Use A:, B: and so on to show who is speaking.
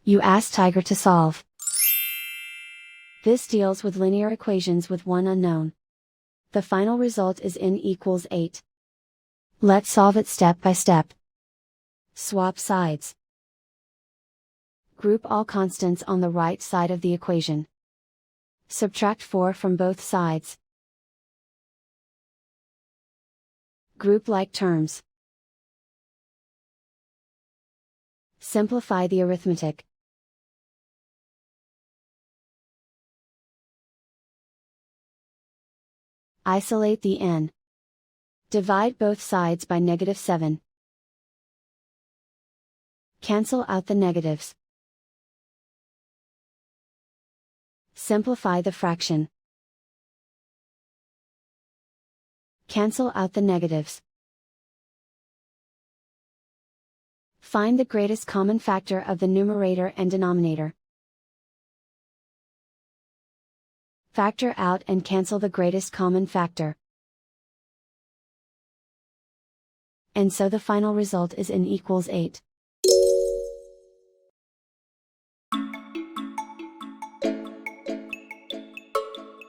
A: You ask Tiger to solve. This deals with linear equations with one unknown. The final result is n equals 8. Let's solve it step by step. Swap sides. Group all constants on the right side of the equation. Subtract 4 from both sides. Group like terms. Simplify the arithmetic. Isolate the n. Divide both sides by -7. Cancel out the negatives. Simplify the fraction. Cancel out the negatives. Find the greatest common factor of the numerator and denominator. Factor out and cancel the greatest common factor. And so the final result is n equals 8.